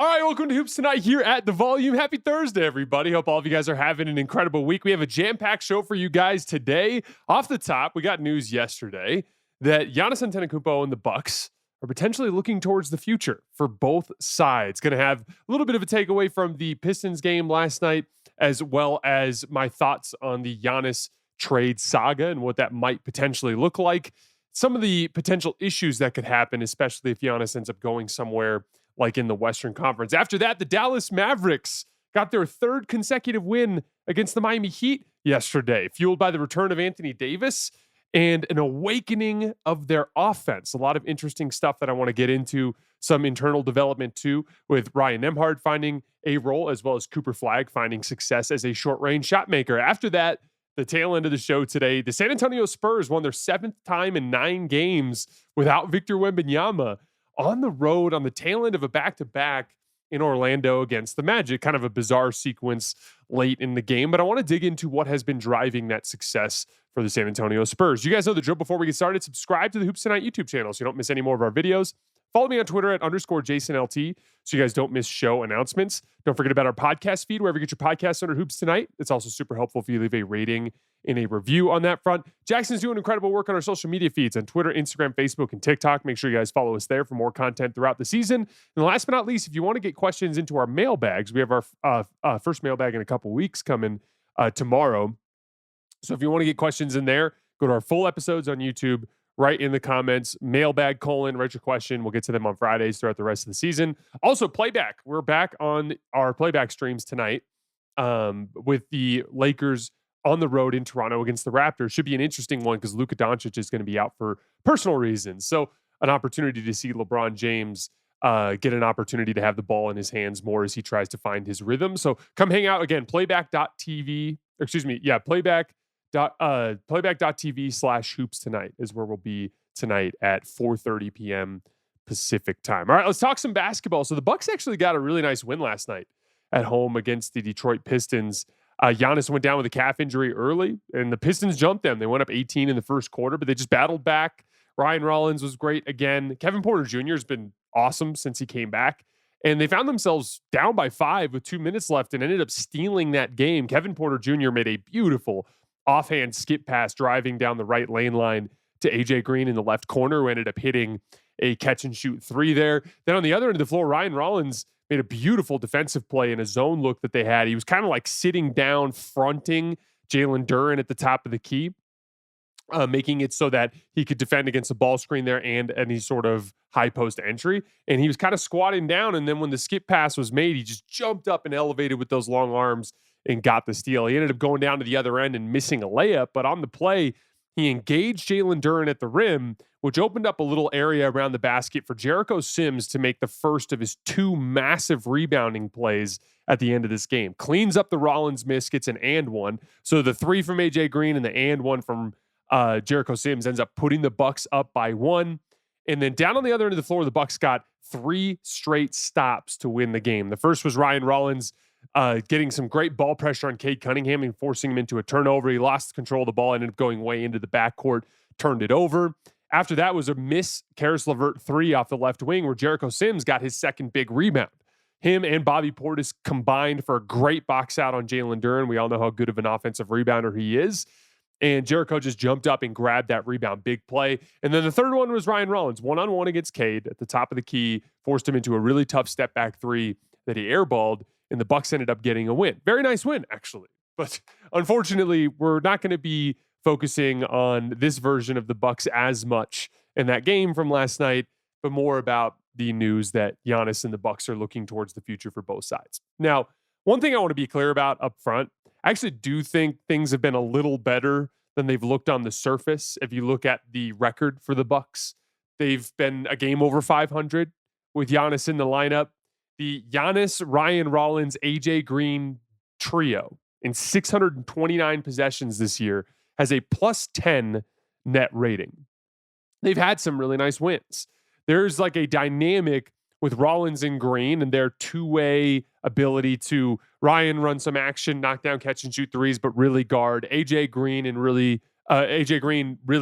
All right, welcome to Hoops Tonight here at The Volume. Happy Thursday, everybody. Hope all of you guys are having an incredible week. We have a jam-packed show for you guys today. Off the top, we got news yesterday that Giannis Antetokounmpo and the Bucks are potentially looking towards the future for both sides. Going to have a little bit of a takeaway from the Pistons game last night, as well as my thoughts on the Giannis trade saga and what that might potentially look like. Some of the potential issues that could happen, especially if Giannis ends up going somewhere like in the Western Conference. After that, the Dallas Mavericks got their third consecutive win against the Miami Heat yesterday, fueled by the return of Anthony Davis and an awakening of their offense. A lot of interesting stuff that I want to get into, some internal development too, with Ryan Nembhard finding a role, as well as Cooper Flagg finding success as a short-range shot maker. After that, the tail end of the show today, the San Antonio Spurs won their 7th time in 9 games without Victor Wembanyama on the road on the tail end of a back-to-back in Orlando against the Magic. Kind of a bizarre sequence late in the game, but I want to dig into what has been driving that success for the San Antonio Spurs. You guys know the drill. Before we get started, subscribe to the Hoops Tonight YouTube channel so you don't miss any more of our videos. Follow me on Twitter at _JasonLT so you guys don't miss show announcements. Don't forget about our podcast feed, wherever you get your podcasts under Hoops Tonight. It's also super helpful if you leave a rating and a review on that front. Jackson's doing incredible work on our social media feeds on Twitter, Instagram, Facebook, and TikTok. Make sure you guys follow us there for more content throughout the season. And last but not least, if you want to get questions into our mailbags, we have our first mailbag in a couple weeks coming tomorrow. So if you want to get questions in there, go to our full episodes on YouTube, write in the comments, mailbag : write your question. We'll get to them on Fridays throughout the rest of the season. Also, playback. We're back on our playback streams tonight with the Lakers on the road in Toronto against the Raptors. Should be an interesting one because Luka Doncic is going to be out for personal reasons. So an opportunity to see LeBron James get an opportunity to have the ball in his hands more as he tries to find his rhythm. So come hang out again, playback.tv /hoops tonight is where we'll be tonight at 4:30 p.m. Pacific time. All right, let's talk some basketball. So the Bucks actually got a really nice win last night at home against the Detroit Pistons. Giannis went down with a calf injury early, and the Pistons jumped them. They went up 18 in the first quarter, but they just battled back. Ryan Rollins was great again. Kevin Porter Jr. has been awesome since he came back. And they found themselves down by 5 with 2 minutes left and ended up stealing that game. Kevin Porter Jr. made a beautiful offhand skip pass driving down the right lane line to AJ Green in the left corner, who ended up hitting a catch and shoot 3 there. Then on the other end of the floor, Ryan Rollins made a beautiful defensive play in a zone look that they had. He was kind of like sitting down, fronting Jalen Duren at the top of the key, making it so that he could defend against the ball screen there and any sort of high post entry. And he was kind of squatting down. And then when the skip pass was made, he just jumped up and elevated with those long arms and got the steal. He ended up going down to the other end and missing a layup. But on the play, he engaged Jalen Duren at the rim, which opened up a little area around the basket for Jericho Sims to make the first of his 2 massive rebounding plays at the end of this game. Cleans up the Rollins miss, gets an and one. So the 3 from AJ Green and the and one from Jericho Sims ends up putting the Bucks up by 1. And then down on the other end of the floor, the Bucks got 3 straight stops to win the game. The first was Ryan Rollins getting some great ball pressure on Cade Cunningham and forcing him into a turnover. He lost control of the ball, ended up going way into the backcourt, turned it over. After that was a miss Karis LeVert 3 off the left wing where Jericho Sims got his second big rebound. Him and Bobby Portis combined for a great box out on Jalen Duren. We all know how good of an offensive rebounder he is. And Jericho just jumped up and grabbed that rebound. Big play. And then the third one was Ryan Rollins, one-on-one against Cade at the top of the key, forced him into a really tough step back 3 that he airballed, and the Bucks ended up getting a win. Very nice win, actually. But unfortunately, we're not going to be focusing on this version of the Bucks as much in that game from last night, but more about the news that Giannis and the Bucks are looking towards the future for both sides. Now, one thing I want to be clear about up front, I actually do think things have been a little better than they've looked on the surface. If you look at the record for the Bucks, they've been a game over 500 with Giannis in the lineup. The Giannis, Ryan Rollins, AJ Green trio in 629 possessions this year has a +10 net rating. They've had some really nice wins. There's like a dynamic with Rollins and Green and their two-way ability to Ryan run some action, knock down, catch and shoot threes, but really guard AJ Green really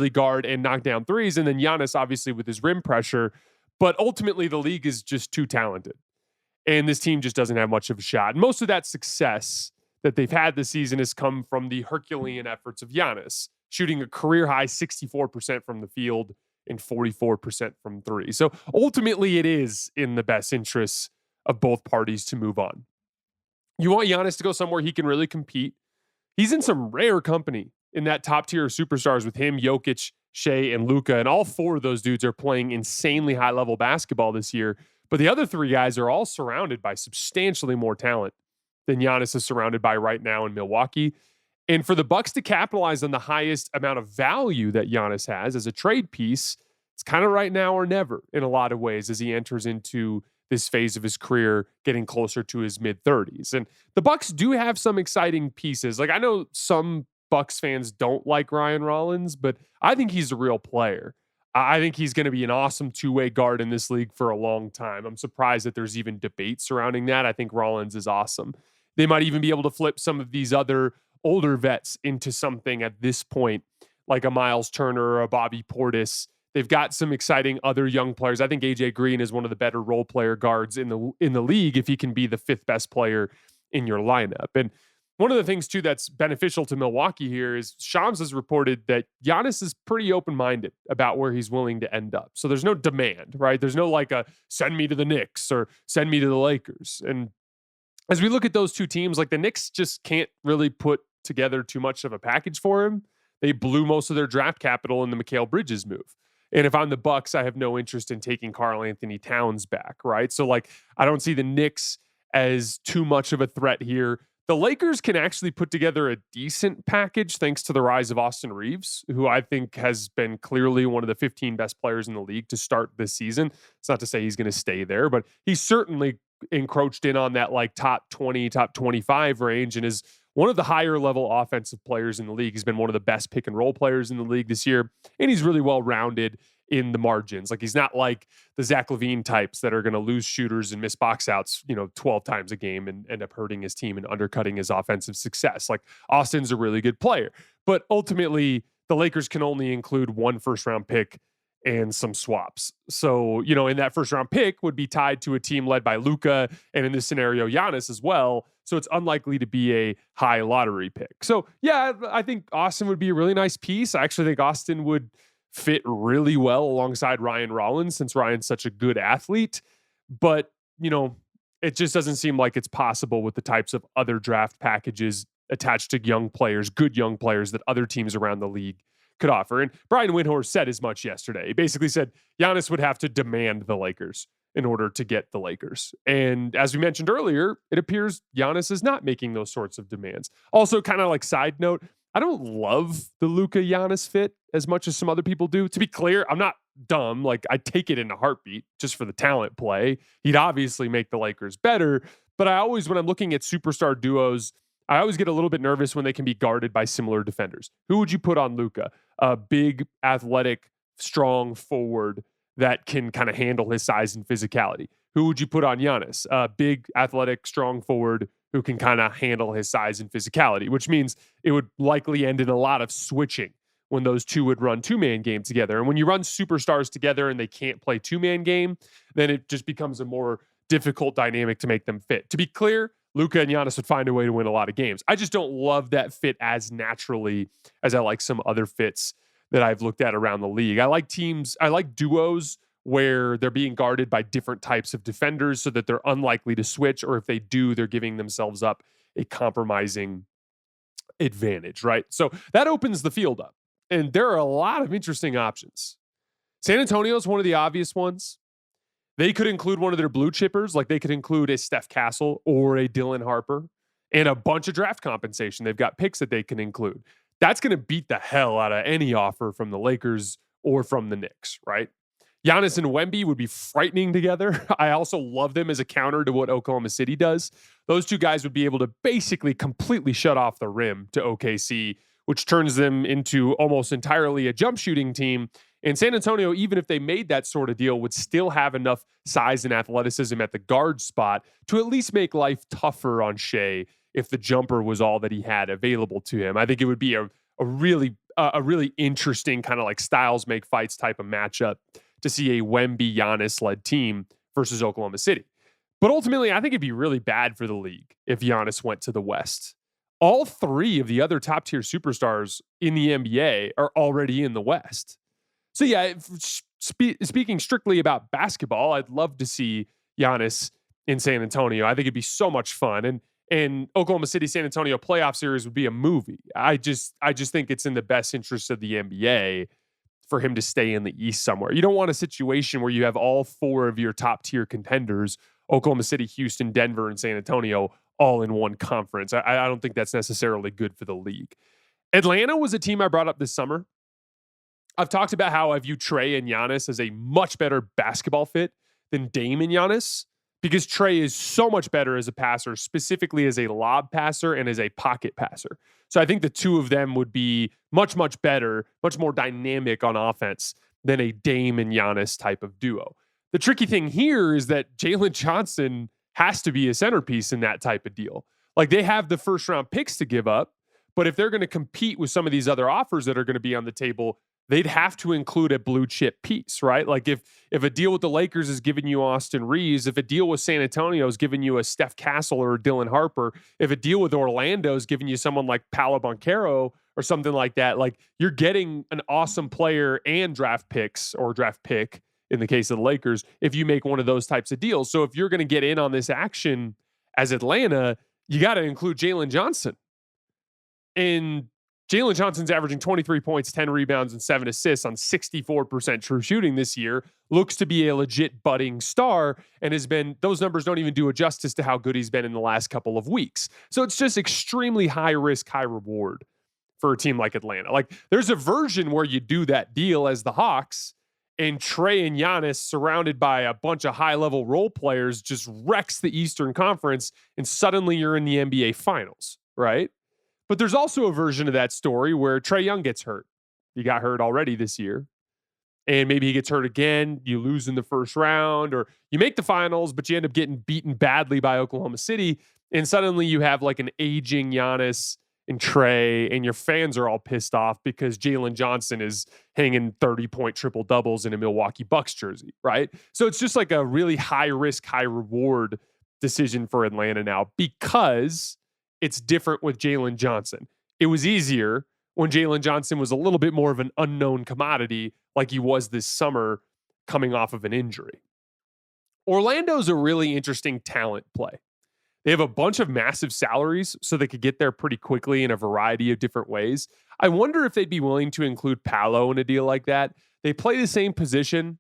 guard and knock down threes. And then Giannis obviously with his rim pressure, but ultimately the league is just too talented. And this team just doesn't have much of a shot. And most of that success that they've had this season has come from the Herculean efforts of Giannis, shooting a career high 64% from the field and 44% from three. So ultimately, it is in the best interests of both parties to move on. You want Giannis to go somewhere he can really compete. He's in some rare company in that top tier of superstars with him, Jokic, Shea, and Luka. And all four of those dudes are playing insanely high level basketball this year. But the other three guys are all surrounded by substantially more talent than Giannis is surrounded by right now in Milwaukee. And for the Bucks to capitalize on the highest amount of value that Giannis has as a trade piece, it's kind of right now or never in a lot of ways as he enters into this phase of his career, getting closer to his mid-30s. And the Bucks do have some exciting pieces. Like, I know some Bucks fans don't like Ryan Rollins, but I think he's a real player. I think he's going to be an awesome two-way guard in this league for a long time. I'm surprised that there's even debate surrounding that. I think Rollins is awesome. They might even be able to flip some of these other older vets into something at this point, like a Miles Turner or a Bobby Portis. They've got some exciting other young players. I think AJ Green is one of the better role player guards in the league if he can be the fifth best player in your lineup. And one of the things, too, that's beneficial to Milwaukee here is Shams has reported that Giannis is pretty open-minded about where he's willing to end up. So there's no demand, right? There's no like a send me to the Knicks or send me to the Lakers. And as we look at those two teams, like the Knicks just can't really put together too much of a package for him. They blew most of their draft capital in the Mikal Bridges move. And if I'm the Bucks, I have no interest in taking Karl Anthony Towns back, right? So like I don't see the Knicks as too much of a threat here. The Lakers can actually put together a decent package thanks to the rise of Austin Reeves, who I think has been clearly one of the 15 best players in the league to start this season. It's not to say he's going to stay there, but he's certainly encroached in on that like top 20, top 25 range and is one of the higher level offensive players in the league. He's been one of the best pick and roll players in the league this year, and he's really well rounded in the margins. Like he's not like the Zach LaVine types that are going to lose shooters and miss box outs, 12 times a game and end up hurting his team and undercutting his offensive success. Like Austin's a really good player, but ultimately the Lakers can only include one first round pick and some swaps. So, in that first round pick would be tied to a team led by Luka and in this scenario, Giannis as well. So it's unlikely to be a high lottery pick. So yeah, I think Austin would be a really nice piece. I actually think Austin would fit really well alongside Ryan Rollins since Ryan's such a good athlete. But, it just doesn't seem like it's possible with the types of other draft packages attached to young players, good young players that other teams around the league could offer. And Brian Windhorst said as much yesterday. He basically said Giannis would have to demand the Lakers in order to get the Lakers. And as we mentioned earlier, it appears Giannis is not making those sorts of demands. Also, kind of like side note, I don't love the Luka Giannis fit as much as some other people do. To be clear, I'm not dumb. Like I take it in a heartbeat just for the talent play. He'd obviously make the Lakers better. But I always, when I'm looking at superstar duos, I always get a little bit nervous when they can be guarded by similar defenders. Who would you put on Luka? A big, athletic, strong forward that can kind of handle his size and physicality. Who would you put on Giannis? A big, athletic, strong forward who can kind of handle his size and physicality, which means it would likely end in a lot of switching when those two would run two-man game together. And when you run superstars together and they can't play two-man game, then it just becomes a more difficult dynamic to make them fit. To be clear, Luka and Giannis would find a way to win a lot of games. I just don't love that fit as naturally as I like some other fits that I've looked at around the league. I like duos where they're being guarded by different types of defenders so that they're unlikely to switch, or if they do, they're giving themselves up a compromising advantage, right? So that opens the field up. And there are a lot of interesting options. San Antonio is one of the obvious ones. They could include one of their blue chippers, like they could include a Steph Castle or a Dylan Harper and a bunch of draft compensation. They've got picks that they can include. That's going to beat the hell out of any offer from the Lakers or from the Knicks, right? Giannis and Wemby would be frightening together. I also love them as a counter to what Oklahoma City does. Those two guys would be able to basically completely shut off the rim to OKC, which turns them into almost entirely a jump shooting team. And San Antonio, even if they made that sort of deal, would still have enough size and athleticism at the guard spot to at least make life tougher on Shea if the jumper was all that he had available to him. I think it would be a really interesting kind of like styles make fights type of matchup to see a Wemby Giannis led team versus Oklahoma City. But ultimately, I think it'd be really bad for the league if Giannis went to the West. All three of the other top tier superstars in the NBA are already in the West. So yeah, speaking strictly about basketball, I'd love to see Giannis in San Antonio. I think it'd be so much fun. And Oklahoma City San Antonio playoff series would be a movie. I just think it's in the best interest of the NBA for him to stay in the East somewhere. You don't want a situation where you have all four of your top tier contenders, Oklahoma City, Houston, Denver, and San Antonio, all in one conference. I don't think that's necessarily good for the league. Atlanta was a team I brought up this summer. I've talked about how I view Trae and Giannis as a much better basketball fit than Dame and Giannis, because Trae is so much better as a passer, specifically as a lob passer and as a pocket passer. So I think the two of them would be much, much better, much more dynamic on offense than a Dame and Giannis type of duo. The tricky thing here is that Jalen Johnson has to be a centerpiece in that type of deal. Like, they have the first round picks to give up, but if they're going to compete with some of these other offers that are going to be on the table, they'd have to include a blue chip piece, right? Like, if a deal with the Lakers is giving you Austin Reeves, if a deal with San Antonio is giving you a Steph Castle or a Dylan Harper, if a deal with Orlando is giving you someone like Paolo Banchero or something like that, like, you're getting an awesome player and draft picks, or draft pick in the case of the Lakers, if you make one of those types of deals. So if you're going to get in on this action as Atlanta, you got to include Jalen Johnson. And Jalen Johnson's averaging 23 points, 10 rebounds, and 7 assists on 64% true shooting this year. Looks to be a legit budding star, and has been, those numbers don't even do it justice to how good he's been in the last couple of weeks. So it's just extremely high risk, high reward for a team like Atlanta. Like, there's a version where you do that deal as the Hawks, and Trae and Giannis, surrounded by a bunch of high-level role players, just wrecks the Eastern Conference, and suddenly you're in the NBA Finals, right? But there's also a version of that story where Trae Young gets hurt. He got hurt already this year. And maybe he gets hurt again. You lose in the first round, or you make the finals, but you end up getting beaten badly by Oklahoma City. And suddenly you have like an aging Giannis and Trae, and your fans are all pissed off because Jalen Johnson is hanging 30-point triple doubles in a Milwaukee Bucks jersey, right? So it's just like a really high risk, high reward decision for Atlanta now, because it's different with Jalen Johnson. It was easier when Jalen Johnson was a little bit more of an unknown commodity, like he was this summer coming off of an injury. Orlando's a really interesting talent play. They have a bunch of massive salaries, so they could get there pretty quickly in a variety of different ways. I wonder if they'd be willing to include Paolo in a deal like that. They play the same position.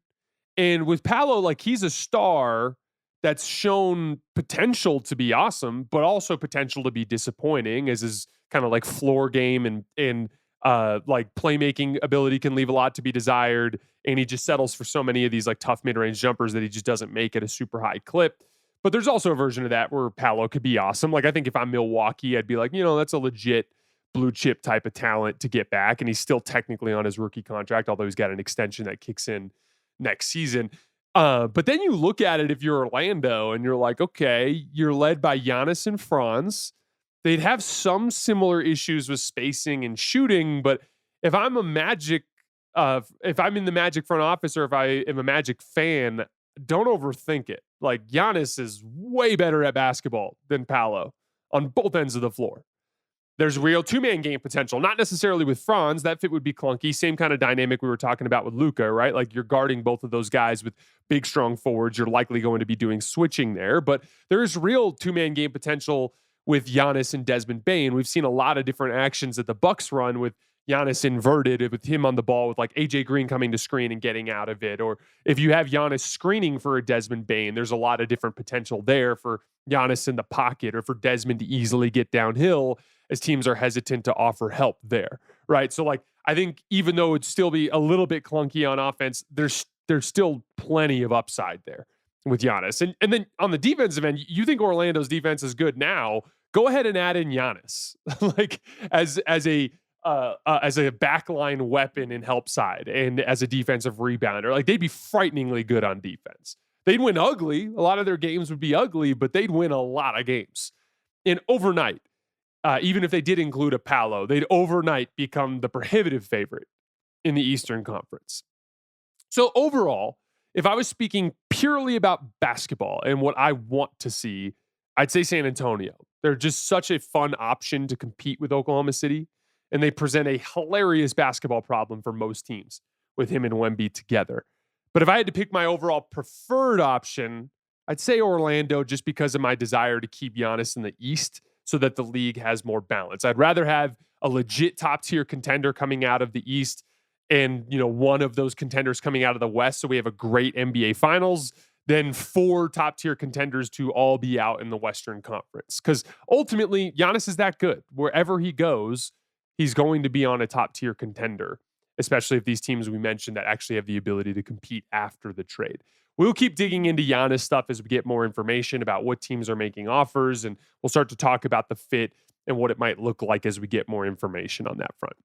And with Paolo, like, he's a star that's shown potential to be awesome, but also potential to be disappointing, as his kind of like floor game and like playmaking ability can leave a lot to be desired. And he just settles for so many of these like tough mid-range jumpers that he just doesn't make at a super high clip. But there's also a version of that where Paolo could be awesome. Like, I think if I'm Milwaukee, I'd be like, that's a legit blue chip type of talent to get back. And he's still technically on his rookie contract, although he's got an extension that kicks in next season. But then you look at it, if you're Orlando, and you're like, okay, you're led by Giannis and Franz. They'd have some similar issues with spacing and shooting, but if I'm a Magic, if I'm in the Magic front office, or if I am a Magic fan, don't overthink it. Like, Giannis is way better at basketball than Paolo on both ends of the floor. There's real two-man game potential, not necessarily with Franz. That fit would be clunky. Same kind of dynamic we were talking about with Luka, right? Like, you're guarding both of those guys with big, strong forwards. You're likely going to be doing switching there. But there is real two-man game potential with Giannis and Desmond Bane. We've seen a lot of different actions that the Bucks run with Giannis inverted, with him on the ball, with like AJ Green coming to screen and getting out of it. Or if you have Giannis screening for a Desmond Bane, there's a lot of different potential there for Giannis in the pocket, or for Desmond to easily get downhill, as teams are hesitant to offer help there, right? So, like, I think even though it'd still be a little bit clunky on offense, there's still plenty of upside there with Giannis. And then on the defensive end, you think Orlando's defense is good now, go ahead and add in Giannis, like, as a backline weapon and help side, and as a defensive rebounder. Like, they'd be frighteningly good on defense. They'd win ugly. A lot of their games would be ugly, but they'd win a lot of games. And overnight, even if they did include a Paolo, they'd overnight become the prohibitive favorite in the Eastern Conference. So overall, if I was speaking purely about basketball and what I want to see, I'd say San Antonio. They're just such a fun option to compete with Oklahoma City, and they present a hilarious basketball problem for most teams with him and Wemby together. But if I had to pick my overall preferred option, I'd say Orlando, just because of my desire to keep Giannis in the East so that the league has more balance. I'd rather have a legit top tier contender coming out of the East and, one of those contenders coming out of the West, so we have a great NBA Finals, than 4 top tier contenders to all be out in the Western Conference. Because ultimately, Giannis is that good. Wherever he goes, he's going to be on a top tier contender, especially if these teams we mentioned that actually have the ability to compete after the trade. We'll keep digging into Giannis stuff as we get more information about what teams are making offers, and we'll start to talk about the fit and what it might look like as we get more information on that front.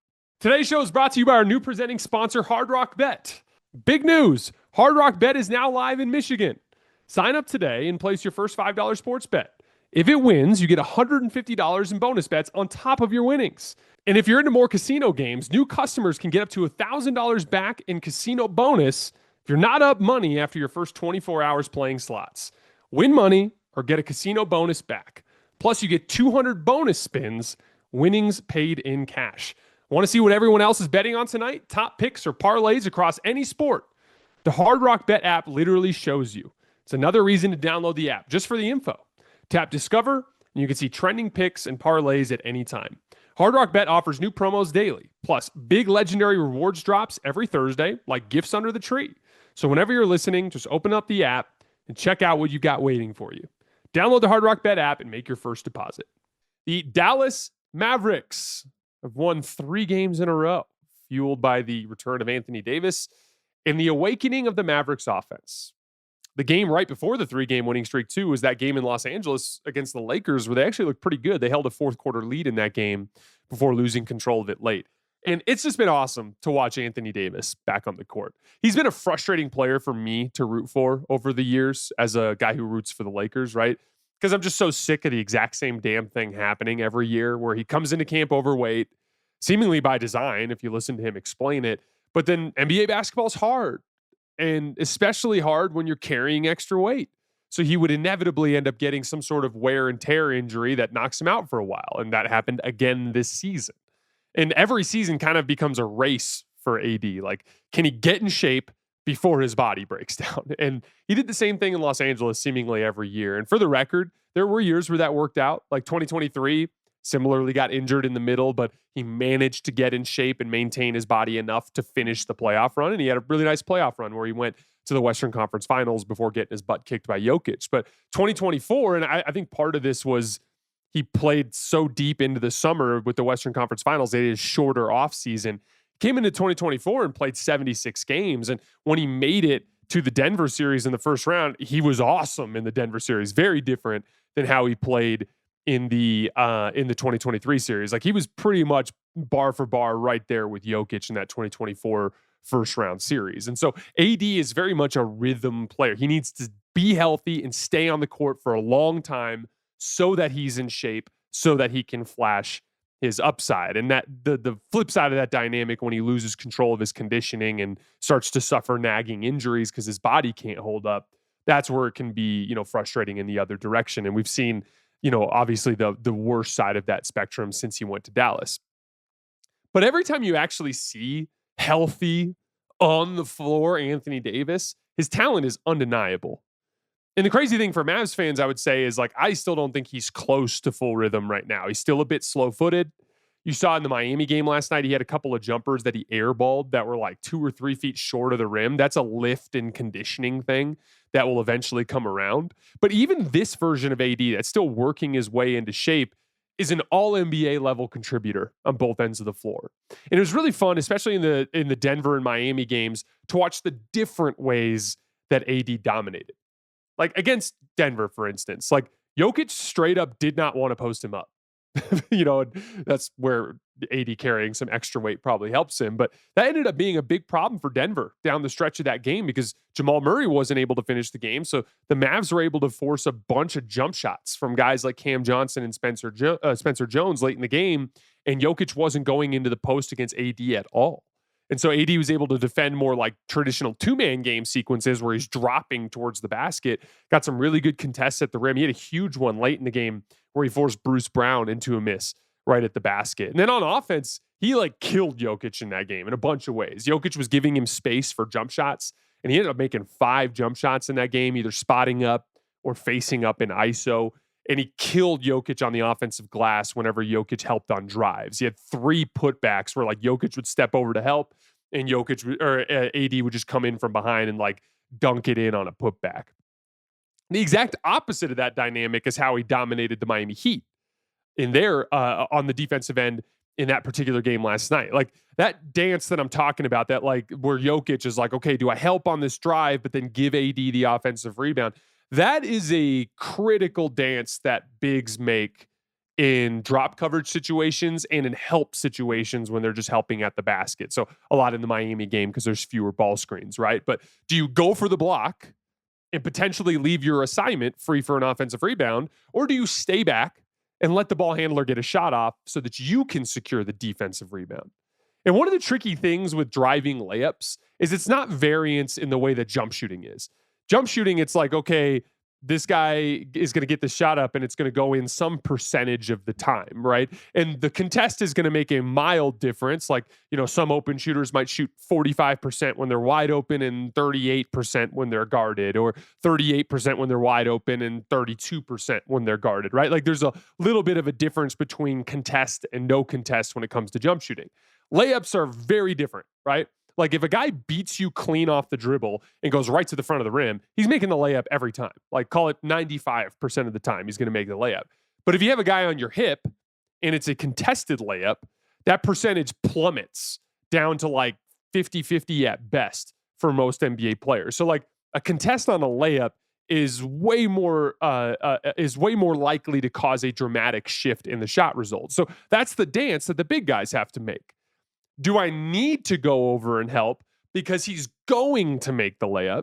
Today's show is brought to you by our new presenting sponsor, Hard Rock Bet. Big news! Hard Rock Bet is now live in Michigan. Sign up today and place your first $5 sports bet. If it wins, you get $150 in bonus bets on top of your winnings. And if you're into more casino games, new customers can get up to $1,000 back in casino bonus if you're not up money after your first 24 hours playing slots. Win money or get a casino bonus back. Plus, you get 200 bonus spins, winnings paid in cash. Want to see what everyone else is betting on tonight? Top picks or parlays across any sport? The Hard Rock Bet app literally shows you. It's another reason to download the app, just for the info. Tap Discover, and you can see trending picks and parlays at any time. Hard Rock Bet offers new promos daily, plus big legendary rewards drops every Thursday, like gifts under the tree. So whenever you're listening, just open up the app and check out what you got waiting for you. Download the Hard Rock Bet app and make your first deposit. The Dallas Mavericks have won 3 games in a row, fueled by the return of Anthony Davis and the awakening of the Mavericks offense. The game right before the 3-game winning streak, too, was that game in Los Angeles against the Lakers, where they actually looked pretty good. They held a fourth quarter lead in that game before losing control of it late. And it's just been awesome to watch Anthony Davis back on the court. He's been a frustrating player for me to root for over the years as a guy who roots for the Lakers, right? Because I'm just so sick of the exact same damn thing happening every year, where he comes into camp overweight, seemingly by design, if you listen to him explain it. But then NBA basketball is hard, and especially hard when you're carrying extra weight. So he would inevitably end up getting some sort of wear and tear injury that knocks him out for a while. And that happened again this season. And every season kind of becomes a race for AD. Like, can he get in shape before his body breaks down? And he did the same thing in Los Angeles seemingly every year. And for the record, there were years where that worked out. Like 2023, similarly got injured in the middle, but he managed to get in shape and maintain his body enough to finish the playoff run. And he had a really nice playoff run where he went to the Western Conference Finals before getting his butt kicked by Jokic. But 2024, and I think part of this was he played so deep into the summer with the Western Conference Finals, they did a shorter offseason. Came into 2024 and played 76 games. And when he made it to the Denver series in the first round, he was awesome in the Denver series. Very different than how he played in the 2023 series. Like, he was pretty much bar for bar right there with Jokic in that 2024 first round series. And so AD is very much a rhythm player. He needs to be healthy and stay on the court for a long time so that he's in shape, so that he can flash his upside. And that the flip side of that dynamic, when he loses control of his conditioning and starts to suffer nagging injuries because his body can't hold up, that's where it can be, frustrating in the other direction. And we've seen, obviously the worst side of that spectrum since he went to Dallas. But every time you actually see healthy, on the floor Anthony Davis, his talent is undeniable. And the crazy thing for Mavs fans, I would say, is like, I still don't think he's close to full rhythm right now. He's still a bit slow-footed. You saw in the Miami game last night, he had a couple of jumpers that he airballed that were like 2 or 3 feet short of the rim. That's a lift and conditioning thing that will eventually come around. But even this version of AD that's still working his way into shape is an all-NBA level contributor on both ends of the floor. And it was really fun, especially in the Denver and Miami games, to watch the different ways that AD dominated. Like against Denver, for instance, like Jokic straight up did not want to post him up. That's where AD carrying some extra weight probably helps him. But that ended up being a big problem for Denver down the stretch of that game because Jamal Murray wasn't able to finish the game. So the Mavs were able to force a bunch of jump shots from guys like Cam Johnson and Spencer Jones late in the game. And Jokic wasn't going into the post against AD at all. And so AD was able to defend more like traditional two-man game sequences where he's dropping towards the basket. Got some really good contests at the rim. He had a huge one late in the game where he forced Bruce Brown into a miss right at the basket. And then on offense, he like killed Jokic in that game in a bunch of ways. Jokic was giving him space for jump shots, and he ended up making 5 jump shots in that game, either spotting up or facing up in ISO. And he killed Jokic on the offensive glass whenever Jokic helped on drives. He had 3 putbacks where like Jokic would step over to help, and AD would just come in from behind and like dunk it in on a putback. The exact opposite of that dynamic is how he dominated the Miami Heat in there on the defensive end in that particular game last night. Like that dance that I'm talking about, that like where Jokic is like, okay, do I help on this drive, but then give AD the offensive rebound? That is a critical dance that bigs make in drop coverage situations and in help situations when they're just helping at the basket. So a lot in the Miami game because there's fewer ball screens, right? But do you go for the block and potentially leave your assignment free for an offensive rebound, or do you stay back and let the ball handler get a shot off so that you can secure the defensive rebound? And one of the tricky things with driving layups is it's not variance in the way that jump shooting is. Jump shooting, it's like, okay, this guy is going to get the shot up and it's going to go in some percentage of the time, right? And the contest is going to make a mild difference. Like, you know, some open shooters might shoot 45% when they're wide open and 38% when they're guarded, or 38% when they're wide open and 32% when they're guarded, right? Like there's a little bit of a difference between contest and no contest when it comes to jump shooting. Layups are very different, right? Like if a guy beats you clean off the dribble and goes right to the front of the rim, he's making the layup every time. Like call it 95% of the time he's going to make the layup. But if you have a guy on your hip and it's a contested layup, that percentage plummets down to like 50-50 at best for most NBA players. So like a contest on a layup is way more likely to cause a dramatic shift in the shot results. So that's the dance that the big guys have to make. Do I need to go over and help because he's going to make the layup?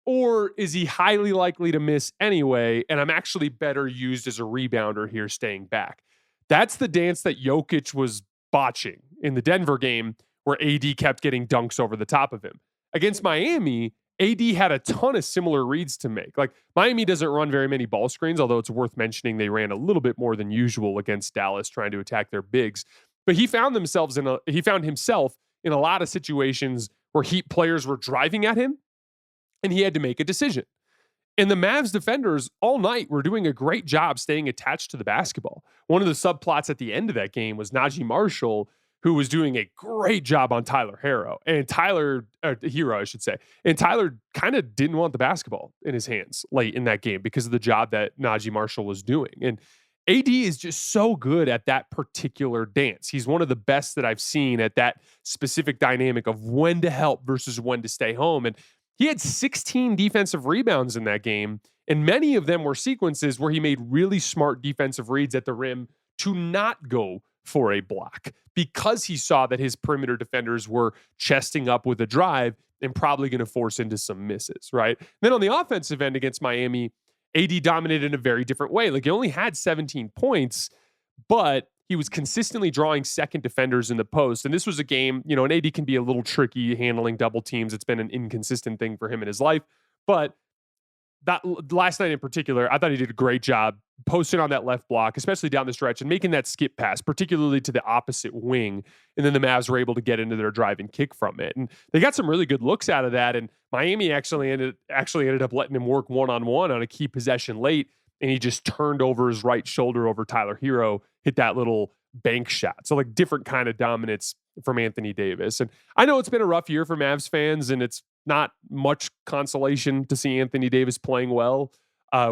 Or is he highly likely to miss anyway, and I'm actually better used as a rebounder here staying back? That's the dance that Jokic was botching in the Denver game where AD kept getting dunks over the top of him. Against Miami, AD had a ton of similar reads to make. Like Miami doesn't run very many ball screens, although it's worth mentioning they ran a little bit more than usual against Dallas trying to attack their bigs. But he found himself in a lot of situations where Heat players were driving at him and he had to make a decision. And the Mavs defenders all night were doing a great job staying attached to the basketball. One of the subplots at the end of that game was Najee Marshall, who was doing a great job on Tyler Hero. And Tyler kind of didn't want the basketball in his hands late in that game because of the job that Najee Marshall was doing. And AD is just so good at that particular dance. He's one of the best that I've seen at that specific dynamic of when to help versus when to stay home. And he had 16 defensive rebounds in that game, and many of them were sequences where he made really smart defensive reads at the rim to not go for a block because he saw that his perimeter defenders were chesting up with a drive and probably going to force into some misses, right? Then on the offensive end against Miami, AD dominated in a very different way. Like he only had 17 points, but he was consistently drawing second defenders in the post. And this was a game, you know, and AD can be a little tricky handling double teams. It's been an inconsistent thing for him in his life. But that last night in particular, I thought he did a great job posting on that left block, especially down the stretch, and making that skip pass, particularly to the opposite wing. And then the Mavs were able to get into their drive and kick from it. And they got some really good looks out of that. And Miami actually ended up letting him work one-on-one on a key possession late. And he just turned over his right shoulder over Tyler Hero, hit that little bank shot. So like different kind of dominance from Anthony Davis. And I know it's been a rough year for Mavs fans, and it's not much consolation to see Anthony Davis playing well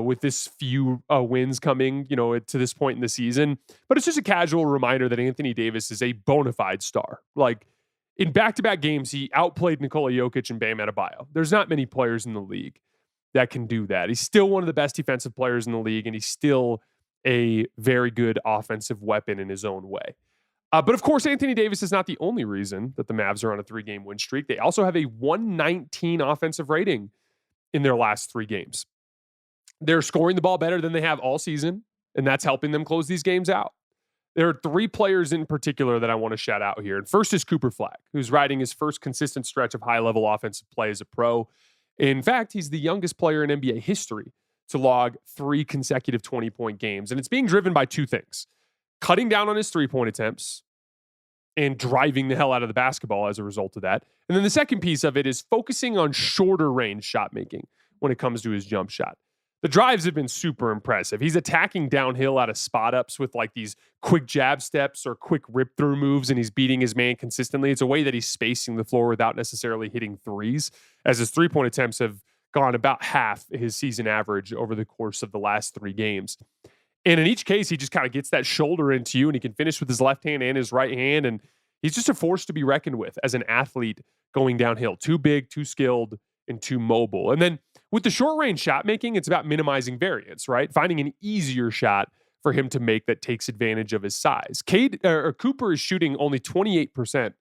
with this few wins coming, you know, to this point in the season. But it's just a casual reminder that Anthony Davis is a bona fide star. Like in back-to-back games, he outplayed Nikola Jokic and Bam Adebayo. There's not many players in the league that can do that. He's still one of the best defensive players in the league, and he's still a very good offensive weapon in his own way. But of course, Anthony Davis is not the only reason that the Mavs are on a 3-game win streak. They also have a 119 offensive rating in their last 3 games. They're scoring the ball better than they have all season, and that's helping them close these games out. There are three players in particular that I want to shout out here. And first is Cooper Flagg, who's riding his first consistent stretch of high-level offensive play as a pro. In fact, he's the youngest player in NBA history to log 3 consecutive 20-point games. And it's being driven by two things: cutting down on his three-point attempts and driving the hell out of the basketball as a result of that. And then the second piece of it is focusing on shorter range shot making when it comes to his jump shot. The drives have been super impressive. He's attacking downhill out of spot ups with like these quick jab steps or quick rip through moves, and he's beating his man consistently. It's a way that he's spacing the floor without necessarily hitting threes, as his 3-point attempts have gone about half his season average over the course of the last 3 games. And in each case, he just kind of gets that shoulder into you, and he can finish with his left hand and his right hand. And he's just a force to be reckoned with as an athlete going downhill. Too big, too skilled, and too mobile. And then with the short range shot making, it's about minimizing variance, right? Finding an easier shot for him to make that takes advantage of his size. Cooper is shooting only 28%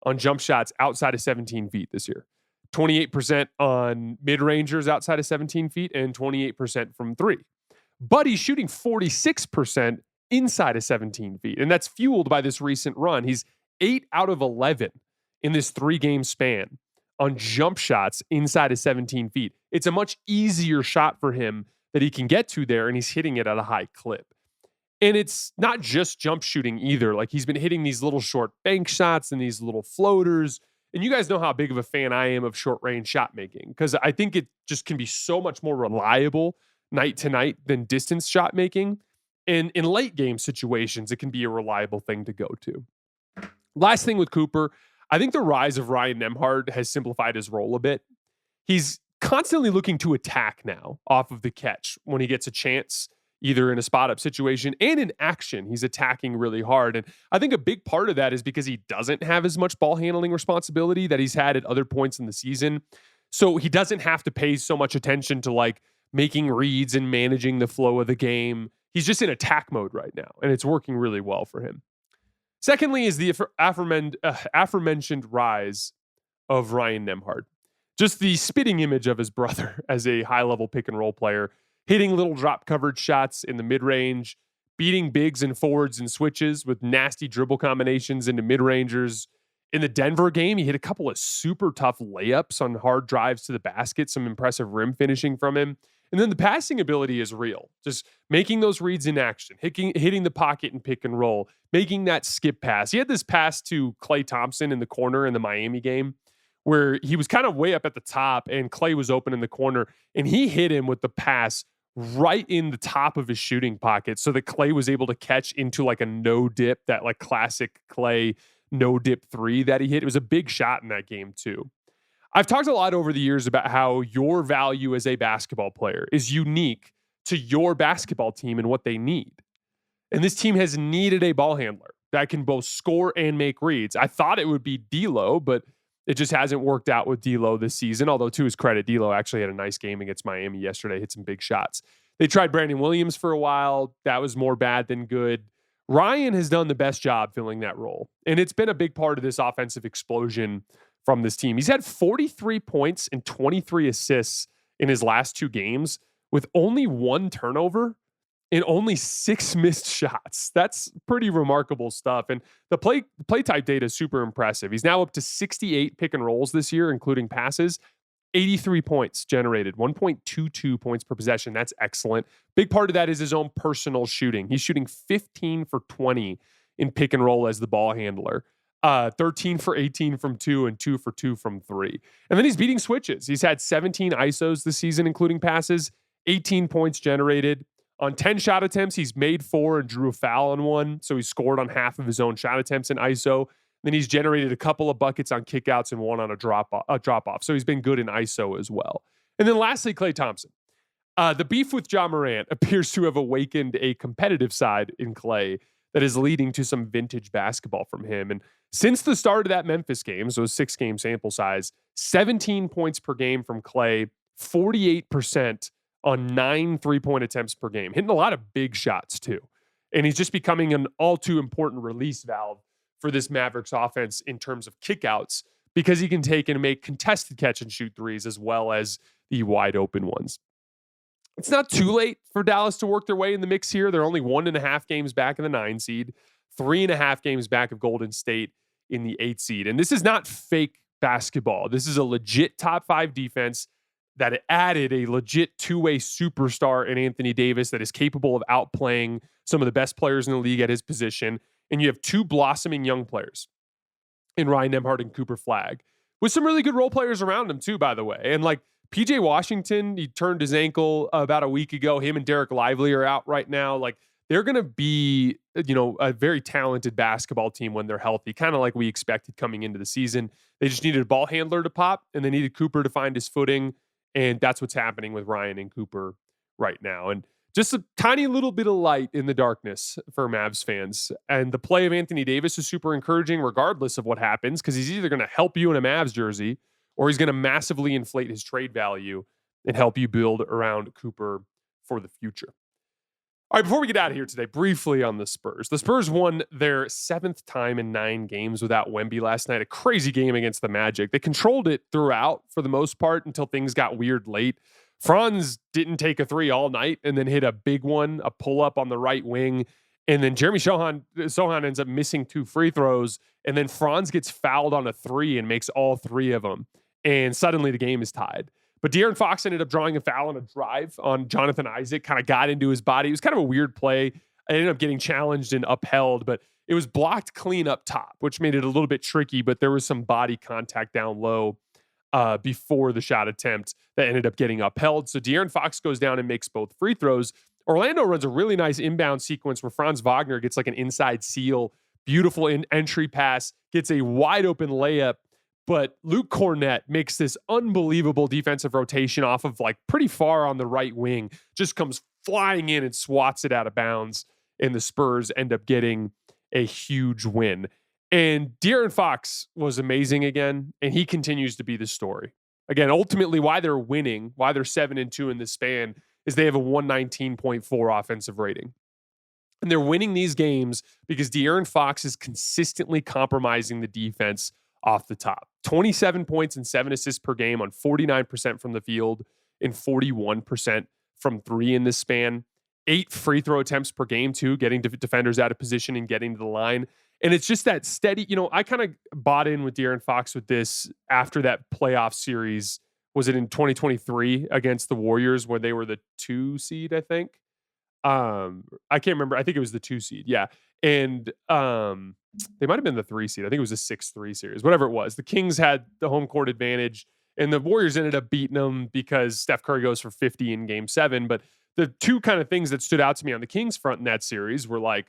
on jump shots outside of 17 feet this year. 28% on mid-rangers outside of 17 feet and 28% from 3. But he's shooting 46% inside of 17 feet. And that's fueled by this recent run. He's 8 out of 11 in this 3-game span on jump shots inside of 17 feet. It's a much easier shot for him that he can get to there, and he's hitting it at a high clip. And it's not just jump shooting either. Like, he's been hitting these little short bank shots and these little floaters. And you guys know how big of a fan I am of short range shot making, because I think it just can be so much more reliable night to night than distance shot making. And in late game situations, it can be a reliable thing to go to. Last thing with Cooper, I think the rise of Ryan Nembhard has simplified his role a bit. He's constantly looking to attack now off of the catch when he gets a chance, either in a spot up situation and in action. He's attacking really hard. And I think a big part of that is because he doesn't have as much ball handling responsibility that he's had at other points in the season. So he doesn't have to pay so much attention to like making reads and managing the flow of the game. He's just in attack mode right now, and it's working really well for him. Secondly is the aforementioned rise of Ryan Nembhard. Just the spitting image of his brother as a high-level pick-and-roll player, hitting little drop coverage shots in the mid-range, beating bigs and forwards and switches with nasty dribble combinations into mid-rangers. In the Denver game, he hit a couple of super tough layups on hard drives to the basket, some impressive rim finishing from him. And then the passing ability is real. Just making those reads in action, hitting the pocket and pick and roll, making that skip pass. He had this pass to Klay Thompson in the corner in the Miami game where he was kind of way up at the top and Klay was open in the corner, and he hit him with the pass right in the top of his shooting pocket so that Klay was able to catch into like a no dip, that like classic Klay no dip 3 that he hit. It was a big shot in that game too. I've talked a lot over the years about how your value as a basketball player is unique to your basketball team and what they need. And this team has needed a ball handler that can both score and make reads. I thought it would be D'Lo, but it just hasn't worked out with D'Lo this season. Although, to his credit, D'Lo actually had a nice game against Miami yesterday, hit some big shots. They tried Brandon Williams for a while. That was more bad than good. Ryan has done the best job filling that role. And it's been a big part of this offensive explosion from this team. He's had 43 points and 23 assists in his last 2 games with only 1 turnover and only 6 missed shots. That's pretty remarkable stuff. And the play type data is super impressive. He's now up to 68 pick and rolls this year, including passes, 83 points generated, 1.22 points per possession. That's excellent. Big part of that is his own personal shooting. He's shooting 15 for 20 in pick and roll as the ball handler. 13 for 18 from 2 and 2 for 2 from 3. And then he's beating switches. He's had 17 ISOs this season, including passes, 18 points generated. On 10 shot attempts, he's made 4 and drew a foul on 1. So he scored on half of his own shot attempts in ISO. Then he's generated a couple of buckets on kickouts and 1 on a drop off. So he's been good in ISO as well. And then lastly, Klay Thompson. The beef with Ja Morant appears to have awakened a competitive side in Klay that is leading to some vintage basketball from him. And since the start of that Memphis game, so a 6-game sample size, 17 points per game from Klay, 48% on 9 3-point attempts per game, hitting a lot of big shots too. And he's just becoming an all too important release valve for this Mavericks offense in terms of kickouts, because he can take and make contested catch and shoot threes as well as the wide open ones. It's not too late for Dallas to work their way in the mix here. They're only 1.5 games back in the 9 seed. 3.5 games back of Golden State in the 8th seed. And this is not fake basketball. This is a legit top 5 defense that added a legit two-way superstar in Anthony Davis that is capable of outplaying some of the best players in the league at his position. And you have 2 blossoming young players in Ryan Nembhard and Cooper Flagg, with some really good role players around him too, by the way. And like PJ Washington, he turned his ankle about a week ago. Him and Derek Lively are out right now. Like, they're going to be, a very talented basketball team when they're healthy, kind of like we expected coming into the season. They just needed a ball handler to pop, and they needed Cooper to find his footing. And that's what's happening with Ryan and Cooper right now. And just a tiny little bit of light in the darkness for Mavs fans. And the play of Anthony Davis is super encouraging regardless of what happens, because he's either going to help you in a Mavs jersey or he's going to massively inflate his trade value and help you build around Cooper for the future. All right, before we get out of here today, briefly on the Spurs. The Spurs won their 7th time in 9 games without Wemby last night. A crazy game against the Magic. They controlled it throughout for the most part until things got weird late. Franz didn't take a 3 all night and then hit a big one, a pull-up on the right wing. And then Jeremy Sohan ends up missing 2 free throws. And then Franz gets fouled on a 3 and makes all 3 of them. And suddenly the game is tied. But De'Aaron Fox ended up drawing a foul on a drive on Jonathan Isaac, kind of got into his body. It was kind of a weird play. I ended up getting challenged and upheld, but it was blocked clean up top, which made it a little bit tricky, but there was some body contact down low before the shot attempt that ended up getting upheld. So De'Aaron Fox goes down and makes both free throws. Orlando runs a really nice inbound sequence where Franz Wagner gets like an inside seal, beautiful entry pass, gets a wide open layup. But Luke Cornett makes this unbelievable defensive rotation off of like pretty far on the right wing, just comes flying in and swats it out of bounds. And the Spurs end up getting a huge win. And De'Aaron Fox was amazing again. And he continues to be the story. Again, ultimately why they're winning, why they're 7-2 in this span, is they have a 119.4 offensive rating. And they're winning these games because De'Aaron Fox is consistently compromising the defense off the top. 27 points and 7 assists per game on 49% from the field and 41% from 3 in this span. 8 free throw attempts per game too, getting defenders out of position and getting to the line. And it's just that steady, I kind of bought in with De'Aaron Fox with this after that playoff series. Was it in 2023 against the Warriors when they were the 2 seed, I think? I can't remember. I think it was the 2 seed. Yeah. And they might have been the 3 seed. I think it was a 6-3 series, whatever it was. The Kings had the home court advantage and the Warriors ended up beating them because Steph Curry goes for 50 in game 7. But the 2 kind of things that stood out to me on the Kings front in that series were like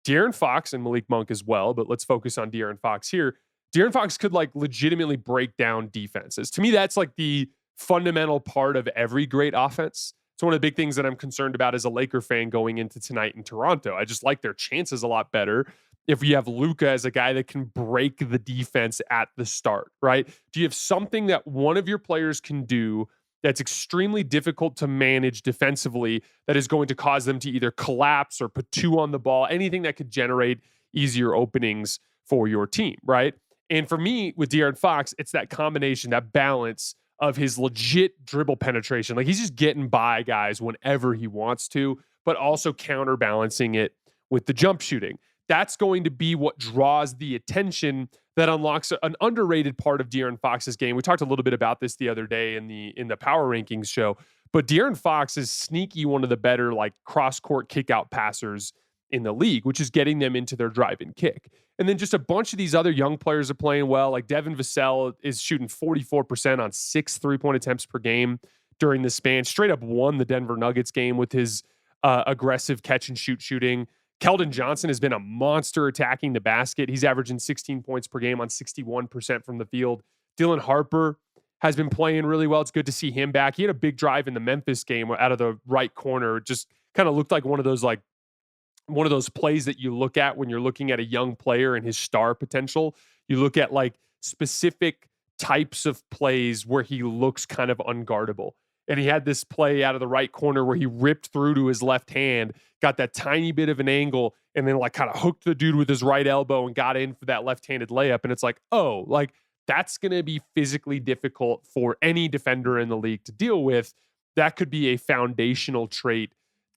De'Aaron Fox and Malik Monk as well. But let's focus on De'Aaron Fox here. De'Aaron Fox could like legitimately break down defenses. To me, that's like the fundamental part of every great offense. It's one of the big things that I'm concerned about as a Laker fan going into tonight in Toronto. I just like their chances a lot better if you have Luka as a guy that can break the defense at the start, right? Do you have something that one of your players can do that's extremely difficult to manage defensively that is going to cause them to either collapse or put 2 on the ball, anything that could generate easier openings for your team, right? And for me, with De'Aaron Fox, it's that combination, that balance of his legit dribble penetration. Like he's just getting by guys whenever he wants to, but also counterbalancing it with the jump shooting. That's going to be what draws the attention that unlocks an underrated part of De'Aaron Fox's game. We talked a little bit about this the other day in the Power Rankings show, but De'Aaron Fox is sneaky one of the better like cross-court kick-out passers in the league, which is getting them into their drive and kick. And then just a bunch of these other young players are playing well. Like Devin Vassell is shooting 44% on 6 3-point attempts per game during the span. Straight up won the Denver Nuggets game with his aggressive catch and shoot shooting. Keldon Johnson has been a monster attacking the basket. He's averaging 16 points per game on 61% from the field. Dylan Harper has been playing really well. It's good to see him back. He had a big drive in the Memphis game out of the right corner. It just kind of looked like one of those plays that you look at when you're looking at a young player and his star potential. You look at like specific types of plays where he looks kind of unguardable. And he had this play out of the right corner where he ripped through to his left hand, got that tiny bit of an angle, and then like kind of hooked the dude with his right elbow and got in for that left-handed layup. And it's like, oh, like that's going to be physically difficult for any defender in the league to deal with. That could be a foundational trait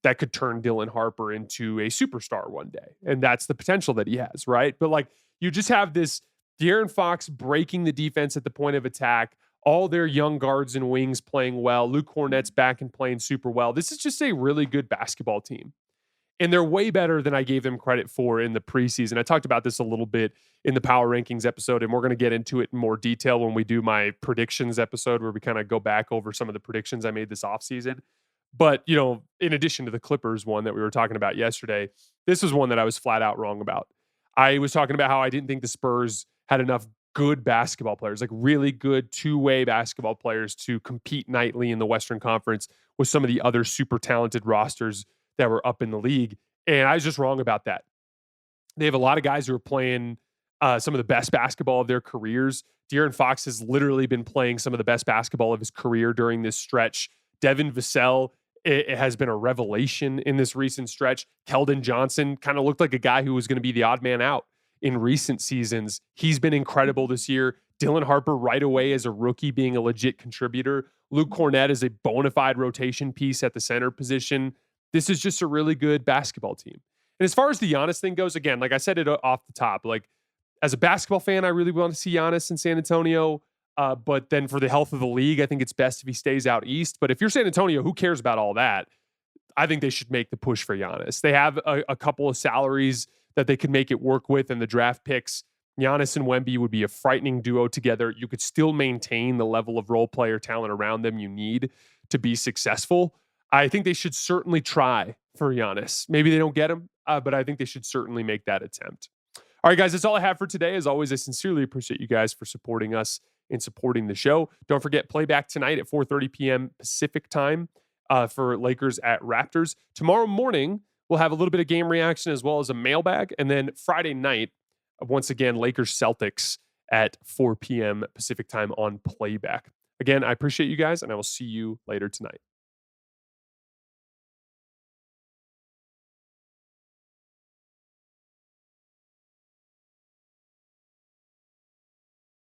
that could turn Dylan Harper into a superstar one day. And that's the potential that he has, right? But like, you just have this De'Aaron Fox breaking the defense at the point of attack, all their young guards and wings playing well, Luke Kornet's back and playing super well. This is just a really good basketball team. And they're way better than I gave them credit for in the preseason. I talked about this a little bit in the Power Rankings episode, and we're going to get into it in more detail when we do my predictions episode, where we kind of go back over some of the predictions I made this offseason. But, you know, in addition to the Clippers one that we were talking about yesterday, this was one that I was flat out wrong about. I was talking about how I didn't think the Spurs had enough good basketball players, like really good two-way basketball players to compete nightly in the Western Conference with some of the other super talented rosters that were up in the league. And I was just wrong about that. They have a lot of guys who are playing some of the best basketball of their careers. De'Aaron Fox has literally been playing some of the best basketball of his career during this stretch. Devin Vassell, it has been a revelation in this recent stretch. Keldon Johnson kind of looked like a guy who was going to be the odd man out in recent seasons. He's been incredible this year. Dylan Harper right away as a rookie being a legit contributor. Luke Kornet is a bona fide rotation piece at the center position. This is just a really good basketball team. And as far as the Giannis thing goes, again, like I said it off the top, like as a basketball fan, I really want to see Giannis in San Antonio. But then for the health of the league, I think it's best if he stays out east. But if you're San Antonio, who cares about all that? I think they should make the push for Giannis. They have a couple of salaries that they could make it work with, and the draft picks. Giannis and Wemby would be a frightening duo together. You could still maintain the level of role player talent around them you need to be successful. I think they should certainly try for Giannis. Maybe they don't get him, but I think they should certainly make that attempt. All right, guys, that's all I have for today. As always, I sincerely appreciate you guys for supporting us and supporting the show. Don't forget, playback tonight at 4:30 p.m. Pacific time for Lakers at Raptors. Tomorrow morning, we'll have a little bit of game reaction as well as a mailbag. And then Friday night, once again, Lakers Celtics at 4 p.m. Pacific time on playback. Again, I appreciate you guys, and I will see you later tonight.